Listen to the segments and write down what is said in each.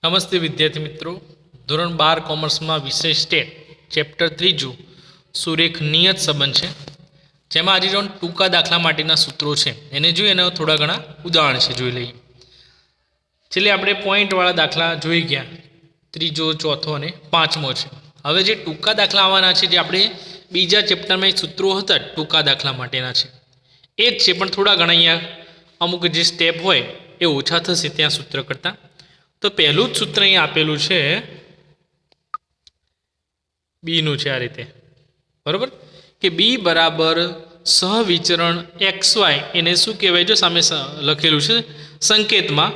નમસ્તે વિદ્યાર્થી મિત્રો, ધોરણ 12 કોમર્સમાં વિષય સ્ટેટ ચેપ્ટર 3 સુરેખ નિયત સંબંધ છે, જેમાં આજે જો ટૂંકા દાખલા માટેના સૂત્રો છે એને જોઈએ, એના થોડા ઘણા ઉદાહરણ છે જોઈ લઈએ. છેલ્લે આપણે પોઈન્ટવાળા દાખલા જોઈ ગયા, ત્રીજો, ચોથો અને પાંચમો છે. હવે જે ટૂંકા દાખલા આવવાના છે, જે આપણે બીજા ચેપ્ટરમાં સૂત્રો હતા ટૂંકા દાખલા માટેના છે એ જ છે, પણ થોડા ઘણા અહીંયા અમુક જે સ્ટેપ હોય એ ઓછા થશે ત્યાં સૂત્ર કરતાં. તો પહેલું જ સૂત્ર અહીં આપેલું છે બીનું છે, આ રીતે, બરાબર, કે બી બરાબર સહવિચરણ એક્સ વાય. એને શું કહેવાય? જો સામે લખેલું છે સંકેતમાં,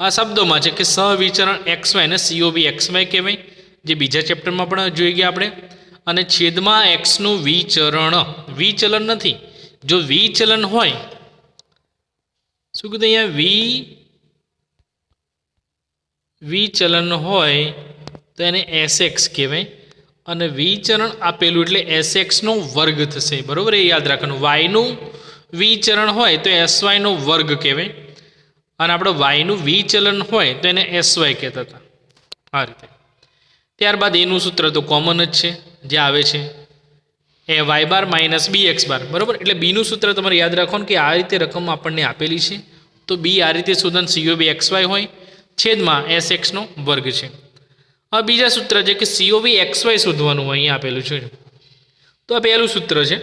આ શબ્દોમાં છે કે સહવિચરણ એક્સ વાય ને સીઓબી એક્સ વાય કહેવાય, જે બીજા ચેપ્ટરમાં પણ જોઈ ગયા આપણે. અને છેદમાં એક્સનું વિચરણ, વિચલન નથી, જો વિચલન હોય, શું કીધું અહીંયા, વિચલન હોય તો એને એસ એક્સ કહેવાય, અને વિચરણ આપેલું એટલે એસ એક્સનો વર્ગ થશે, બરાબર, એ યાદ રાખવાનું. વાયનું વિચરણ હોય તો એસ વાયનો વર્ગ કહેવાય, અને આપણે વાયનું વિચલન હોય તો એને એસ વાય કહેતા હતા, આ રીતે. ત્યારબાદ એનું સૂત્ર તો કોમન જ છે, જે આવે છે એ Y bar minus B X bar, બરાબર. એટલે બીનું સૂત્ર તમારે યાદ રાખવાનું કે આ રીતે રકમ આપણને આપેલી છે તો બી આ રીતે શોધન સીઓબી એક્સ વાય હોય, છેદમાં એસ એક્સનો વર્ગ છે. હવે બીજા સૂત્ર છે કે સીઓબી એક્સ વાય શોધવાનું હોય, અહીંયા આપેલું છે. તો આ પહેલું સૂત્ર છે,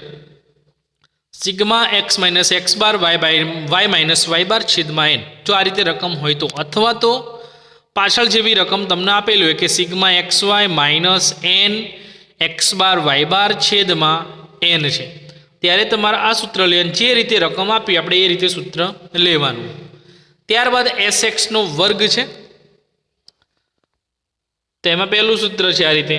sigma x minus x bar Y minus Y bar છેદમાં એન. જો આ રીતે રકમ હોય તો, અથવા તો પાછળ જેવી રકમ તમને આપેલી હોય કે sigma X Y minus N X bar Y bar છેદમાં એન છે, ત્યારે તમારે આ સૂત્ર લેવાનું, જે રીતે રકમ આપી આપણે એ રીતે સૂત્ર લેવાનું. ત્યારબાદ એસ એક્સનો વર્ગ છે, તેમાં પહેલું સૂત્ર છે આ રીતે,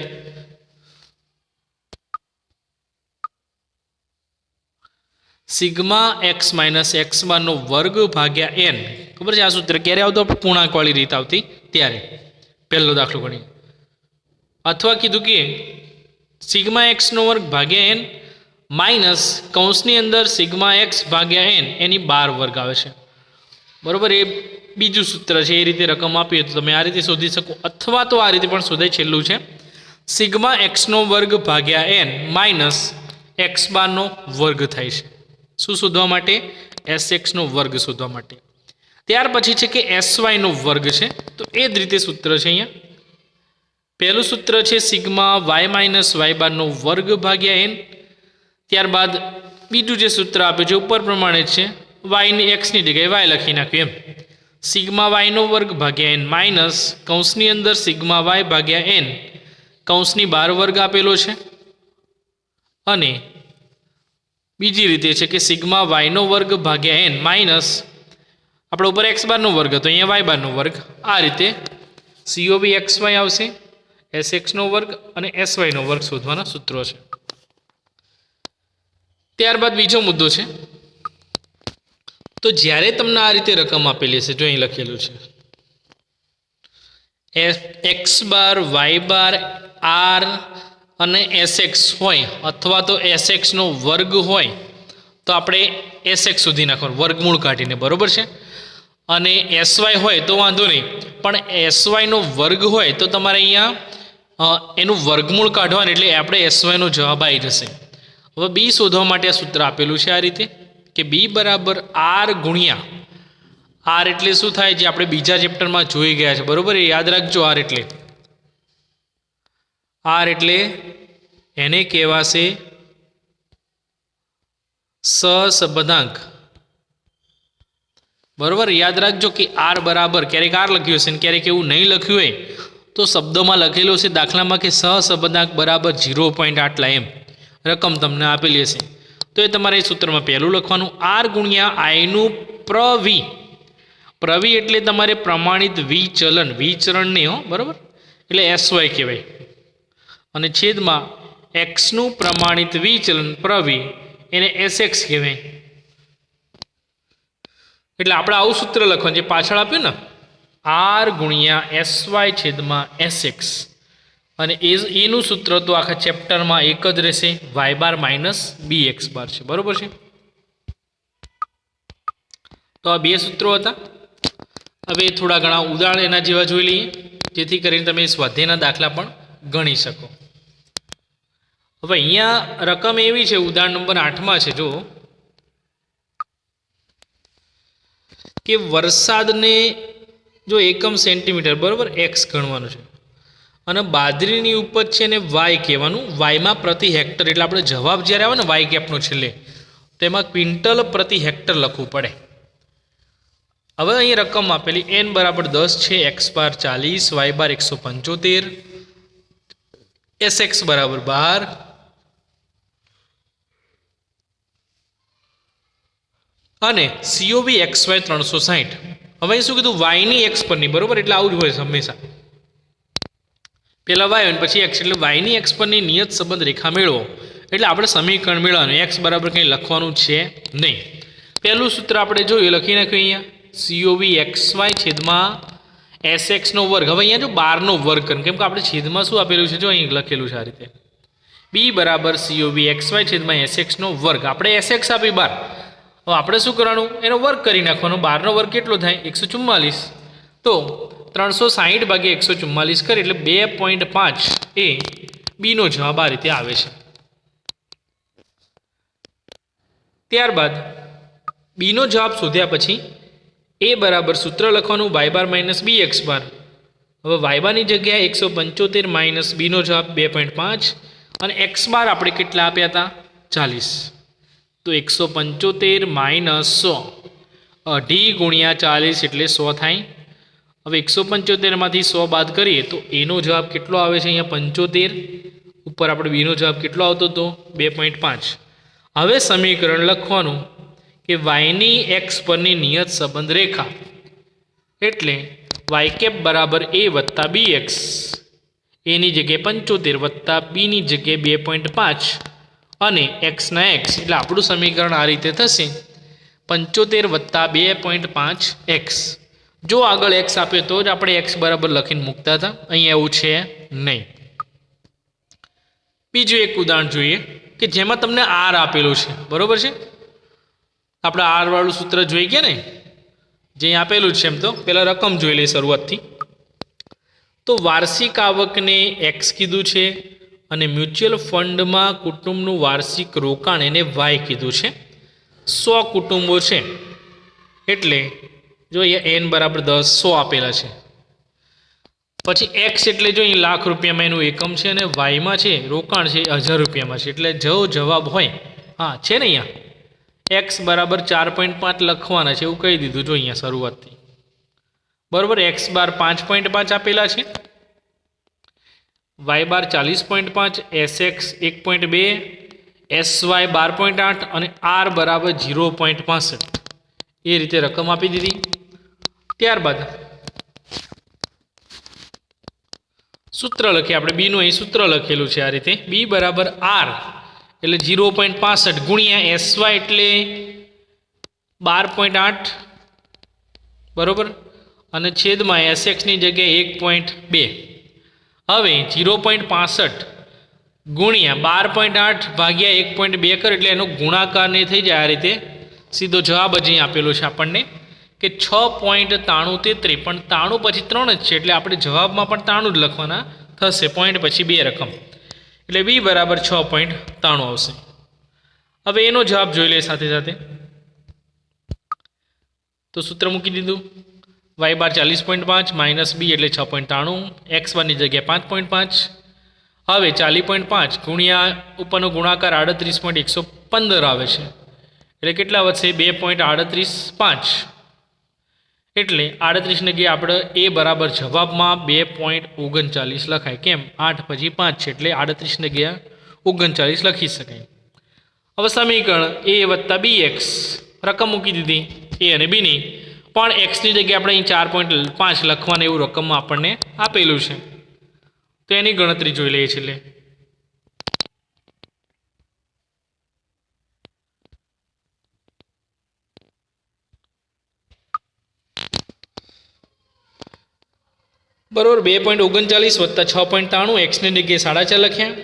સિગ્મા એક્સ માઇનસ એક્સ બારનો વર્ગ ભાગ્યા એન. ખબર છે આ સૂત્ર ક્યારે આવતું? પૂર્ણાંકવાળી રીત આવતી ત્યારે, પહેલો દાખલો ગણી. અથવા કીધું કે સિગ્મા એક્સનો વર્ગ ભાગ્યા એન માઇનસ કૌંસની અંદર સિગ્મા એક્સ ભાગ્યા એન, એની 12 વર્ગ આવે છે, બરાબર. એ બીજું સૂત્ર છે, એ રીતે રકમ આપીએ તો તમે આ રીતે શોધી શકો, અથવા તો આ રીતે પણ શોધાય. છેલ્લું છે સિગ્મા એક્સનો વર્ગ ભાગ્યા એન માઇનસ એક્સ બારનો વર્ગ થાય છે, શું શોધવા માટે? એસ એક્સનો વર્ગ શોધવા માટે. ત્યાર પછી છે કે એસ વાયનો વર્ગ છે, તો એ જ રીતે સૂત્ર છે અહીંયા. પહેલું સૂત્ર છે સિગ્મા વાય માઇનસ વાય બારનો વર્ગ ભાગ્યા એન. ત્યારબાદ બીજું જે સૂત્ર આપ્યું છે ઉપર પ્રમાણે છે, વાયની એક્સની જગ્યાએ વાય લખી નાખ્યું, એમ સિગ્મા વાયનો વર્ગ ભાગ્યા એન માઇનસ કૌંસની અંદર સિગ્મા વાય ભાગ્યા એન, કૌંસની 12 વર્ગ આપેલો છે. અને બીજી રીતે છે કે સિગ્મા વાયનો વર્ગ ભાગ્યા એન માઇનસ આપણે ઉપર એક્સ બારનો વર્ગ હતો, અહીંયા વાય બારનો વર્ગ. આ રીતે સીઓબી એક્સ વાય આવશે, એસ એક્સનો વર્ગ અને એસ વાયનો વર્ગ શોધવાના સૂત્રો છે. ત્યારબાદ બીજો મુદ્દો છે, તો જ્યારે તમને આ રીતે રકમ આપેલી છે, જો અહીં લખેલું છે એક્સ બાર વાય બાર આર અને એસ એક્સ હોય, અથવા તો એસ એક્સનો વર્ગ હોય, તો આપણે એસ એક્સ સુધી નાખવાનું વર્ગમૂળ કાઢીને, બરાબર છે. અને એસ વાય હોય તો વાંધો નહીં, પણ એસ વાયનો વર્ગ હોય તો તમારે અહીંયા એનું વર્ગમૂળ કાઢવાનું, એટલે આપણે એસ વાયનો જવાબ આવી જશે. હવે બી શોધવા માટે આ સૂત્ર આપેલું છે આ રીતે, કે બી બરાબર આર ગુણ્યા, આર એટલે શું થાય, જે આપણે બીજા ચેપ્ટરમાં જોઈ ગયા છે, બરાબર, એ યાદ રાખજો. આર એટલે એને કહેવાશે સહસંબંધાંક, બરાબર. યાદ રાખજો કે આર બરાબર, ક્યારેક આર લખ્યું હશે ને ક્યારેક એવું નહીં લખ્યું હોય તો શબ્દોમાં લખેલું હશે દાખલામાં કે સહસંબંધાંક બરાબર 0.8 એમ રકમ તમને આપેલી હશે, તો એ તમારે એ સૂત્રમાં પહેલું લખવાનું, આર ગુણ્યા આઈનું પ્રવી. પ્રવી એટલે તમારે પ્રમાણિત વિચલન, વિચરણ નહીં હો, બરાબર, એટલે એસ વાય કહેવાય. અને છેદમાં એક્સનું પ્રમાણિત વિચલન પ્રવી, એને એસ એક્સ કહેવાય. એટલે આપણે આવું સૂત્ર લખવાનું જે પાછળ આપ્યું ને, આર ગુણ્યા એસ વાય છેદમાં એસ એક્સ. અને એનું સૂત્ર તો આખા ચેપ્ટરમાં એક જ રહેશે, Y bar minus B X બાર છે, બરાબર છે. તો આ બે સૂત્રો હતા. હવે થોડા ઘણા ઉદાહરણ એના જેવા જોઈ લઈએ. જેથી કરીને તમે સ્વાધ્યાયના દાખલા પણ ગણી શકો. હવે અહીંયા રકમ એવી છે, ઉદાહરણ નંબર 8માં છે, જો કે વરસાદને જો એકમ સેન્ટીમીટર બરાબર એક્સ ગણવાનું છે અને બાજરીની ઉપજ છે ને વાય કહેવાનું, વાયમાં પ્રતિ હેક્ટર, એટલે આપણે જવાબ જ્યારે આવે ને વાય કેપનો છેલ્લે તેમાં ક્વિન્ટલ પ્રતિ હેક્ટર લખવું પડે. હવે અહીં રકમ આપેલી n બરાબર 10 છે, x બાર 40, y બાર 175, sx બરાબર 12 અને COV XY 360. હવે શું કીધું, વાયની એક્સ પરની બરાબર, એટલે આવું જ હોય છે હંમેશા, પહેલાં વાય અને પછી એક્સ, એટલે વાયની એક્સ પરની નિયત સંબંધ રેખા મેળવો. એટલે આપણે સમીકરણ મેળવવાનું, એક્સ બરાબર કંઈ લખવાનું છે નહીં. પહેલું સૂત્ર આપણે જોયું, લખી નાખ્યું અહીંયા, COV XY છેદમાં SX નો વર્ગ. હવે અહીંયા જો 12નો વર્ગ કરે, કેમ કે આપણે છેદમાં શું આપેલું છે, જો અહીં લખેલું છે આ રીતે, b બરાબર COV XY છેદમાં SX નો વર્ગ. આપણે SX આપી 12, હવે આપણે શું કરવાનું, એનો વર્ગ કરી નાખવાનો. 12નો વર્ગ કેટલો થાય, 144. તો 360 ભાગ્યા 144 કરે એટલે 2.5 એ બીનો જવાબ આ રીતે આવે છે. ત્યારબાદ બીનો જવાબ શોધ્યા પછી એ બરાબર સૂત્ર લખવાનું, y બાર માઇનસ બી એક્સ બાર. હવે y બારની જગ્યાએ 175 માઇનસ બીનો જવાબ 2.5 અને એક્સ બાર આપણે કેટલા આપ્યા હતા, 40. તો 175 માઇનસ 100, 2.5 ગુણ્યા 40 એટલે 100 થાય. હવે 175માંથી 100 બાદ કરીએ તો એનો જવાબ કેટલો આવે છે, અહીંયા 75. ઉપર આપણે બીનો જવાબ કેટલો આવતો હતો, 2.5. હવે સમીકરણ લખવાનું કે વાયની એક્સ પરની નિયત સંબંધ રેખા, એટલે વાય કેપ બરાબર a વત્તા બી એક્સ, એની જગ્યાએ 75 વત્તા બીની જગ્યાએ 2.5 અને એક્સના એક્સ, એટલે આપણું સમીકરણ આ રીતે થશે, 75 વત્તા 2.5 એક્સ. જો આગળ એક્સ આપ્યો તો જ આપણે એક્સ બરાબર લખીને મૂકતા હતા, અહીંયા એવું છે નહીં. બીજું એક ઉદાહરણ જોઈએ કે જેમાં તમને આર આપેલું છે, બરોબર છે. આપણે આર વાળું સૂત્ર જોઈ ગયા ને, જે આપેલું છે. એમ તો પહેલાં રકમ જોઈ લઈએ શરૂઆતથી. તો વાર્ષિક આવકને એક્સ કીધું છે અને મ્યુચ્યુઅલ ફંડમાં કુટુંબનું વાર્ષિક રોકાણ એને વાય કીધું છે. 100 કુટુંબો છે, એટલે જો અહીંયા n બરાબર 10, 100 આપેલા છે. પછી એક્સ એટલે જો અહીં લાખ રૂપિયામાં એનું એકમ છે અને વાયમાં છે રોકાણ છે 1000 રૂપિયામાં છે, એટલે જો જવાબ હોય, હા છે ને અહીંયા એક્સ બરાબર 4.5 લખવાના છે, એવું કહી દીધું જો અહીંયા શરૂઆતથી, બરાબર. એક્સ બાર 5.5 આપેલા છે, વાય બાર 40.5, SX 1.2, SY 12.8 અને આર બરાબર 0.65, એ રીતે રકમ આપી દીધી. ત્યારબાદ સૂત્ર લખીએ આપણે, બીનું અહીં સૂત્ર લખેલું છે આ રીતે, બી બરાબર આર એટલે 0.65 ગુણ્યા SY એટલે 12.8 બરાબર અને છેદમાં SXની જગ્યાએ 1.2. હવે 0.65 ગુણ્યા 12.8 ભાગ્યા 1.2 કરે એટલે એનો ગુણાકાર નહીં થઈ જાય. આ રીતે સીધો જવાબ જ અહીં આપેલો છે આપણને કે 6.93, પણ 93 પછી 3 જ છે, એટલે આપણે જવાબમાં પણ 93 જ લખવાના થશે, પોઈન્ટ પછી 2 રકમ, એટલે બી બરાબર 6.93 આવશે. હવે એનો જવાબ જોઈ લે સાથે સાથે. તો સૂત્ર મૂકી દીધું, વાય બાર 40.5 માઇનસ બી એટલે 6.93, એક્સ બારની જગ્યાએ 5.5. હવે 40.5 ગુણ્યા ઉપરનો ગુણાકાર 38.115 આવે છે, એટલે કેટલા વધશે, 2.385. એટલે 38 જગ્યાએ આપણે એ બરાબર જવાબમાં 2.39 લખાય. કેમ, 8 પછી 5 છે, એટલે 38 જગ્યા 39 લખી શકાય. હવે સમીકરણ એ વત્તા બી એક્સ, રકમ મૂકી દીધી એ અને બીની, પણ એક્સની જગ્યાએ આપણે અહીં 4.5 લખવાના એવું રકમમાં આપણને આપેલું છે, તો એની ગણતરી જોઈ લઈએ છીએ. બરાબર, 2.39 વત્તા 6.93, એક્સની જગ્યાએ 4.5 લખ્યા,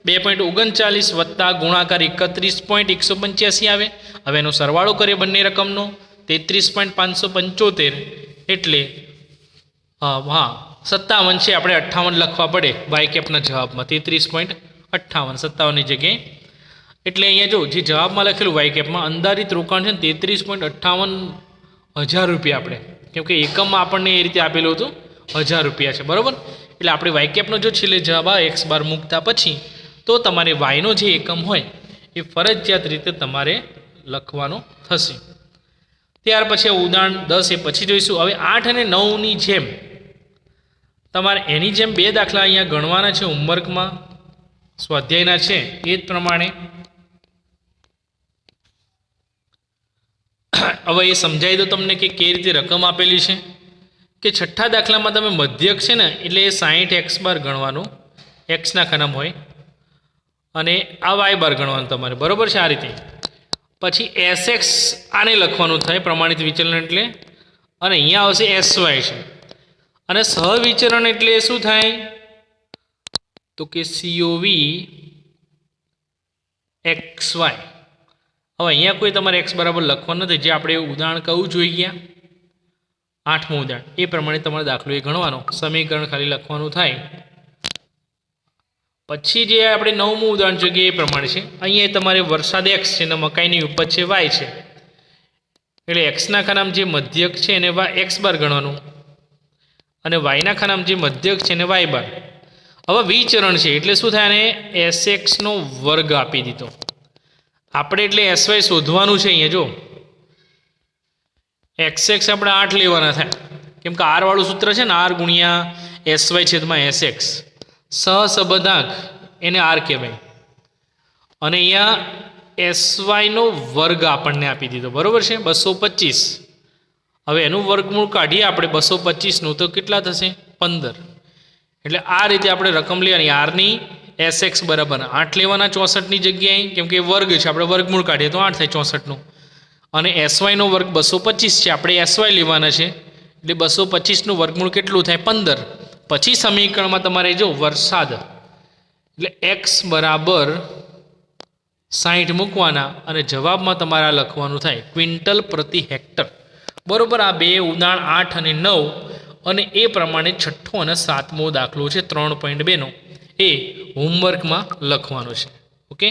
2.39 વત્તા ગુણાકાર 31.185 આવે. હવે એનો સરવાળો કરીએ બંને રકમનો, 33.575, એટલે હા 57 છે, આપણે 58 લખવા પડે વાય કેપના જવાબમાં. 33.58 57ની જગ્યાએ. એટલે અહીંયા જો જે જવાબમાં લખેલું વાય કેપમાં અંદાજિત રોકાણ છે ને 33.58 હજાર રૂપિયા આપણે, કેમ કે એકમમાં આપણને એ રીતે આપેલું હતું 1000 રૂપિયા છે, બરાબર. એટલે આપણે વાય કેપનો જો છેલ્લે જવાબ આવે x બાર મૂકતા પછી, તો તમારે વાયનો જે એકમ હોય એ ફરજિયાત રીતે તમારે લખવાનો થશે. ત્યાર પછી ઉદાહરણ 10 એ પછી જોઈશું. હવે 8 અને 9ની જેમ તમારે એની જેમ 2 દાખલા અહીંયા ગણવાના છે, હોમવર્કમાં સ્વાધ્યાયના છે એ જ પ્રમાણે. હવે એ સમજાવી દો તમને કે કઈ રીતે રકમ આપેલી છે. કે છઠ્ઠા દાખલામાં તમે મધ્યક છે ને એટલે એ 60x બાર ગણવાનું, એક્સના ખાનામાં હોય, અને આ વાય બાર ગણવાનું તમારે, બરાબર છે. આ રીતે પછી SX આને લખવાનું થાય પ્રમાણિત વિચલન એટલે, અને અહીંયા આવશે SY છે, અને સહવિચરણ એટલે શું થાય તો કે COV XY. હવે અહીંયા કોઈ તમારે x બરાબર લખવાનું નથી, જે આપણે ઉદાહરણ કહું જોઈ ગયા 8મું ઉદાહરણ એ પ્રમાણે તમારે દાખલો એ ગણવાનો, સમીકરણ ખાલી લખવાનું થાય. પછી જે આપણે 9મું ઉદાહરણ જોઈએ એ પ્રમાણે છે. અહીંયા તમારે વરસાદ x છે અને મકાઈની ઉપજ છે y છે, એટલે xના ખાનામાં જે મધ્યક છે એને x બાર ગણવાનું, અને yના ખાનામાં જે મધ્યક છે એને y બાર. હવે વિચરણ છે એટલે શું થાય, આને SX નો વર્ગ આપી દીધો આપણે, એટલે SY શોધવાનું છે. અહીંયા જો XX આપણે 8 લેવાના થાય, કેમ કે R વાળું સૂત્ર છે ને, R ગુણ્યા SY છેદમાં SX, સહસંબંધાંક એને R કહેવાય, અને અહીંયા SY નો વર્ગ આપણને આપી દીધો, બરાબર છે 225. હવે એનું વર્ગમૂળ કાઢીએ આપણે 225નું તો કેટલા થશે 15. એટલે આ રીતે આપણે રકમ લેવાની, આરની SX બરાબર 8 લેવાના 64ની જગ્યાએ, કેમ કે વર્ગ છે, આપણે વર્ગમૂળ કાઢીએ તો 8 થાય 64નું, અને SY નો વર્ગ 225 છે, આપણે SY લેવાના છે, એટલે 225નું વર્ગમૂળ કેટલું થાય 15. પછી સમીકરણમાં તમારે જો વરસાદ એટલે x બરાબર 60 મૂકવાના, અને જવાબમાં તમારે આ લખવાનું થાય ક્વિન્ટલ પ્રતિ હેક્ટર, બરાબર. આ 2 ઉદાહરણ 8 અને 9, અને એ પ્રમાણે છઠ્ઠો અને 7મો દાખલો છે 3.2નો, એ હોમવર્કમાં લખવાનો છે. ઓકે.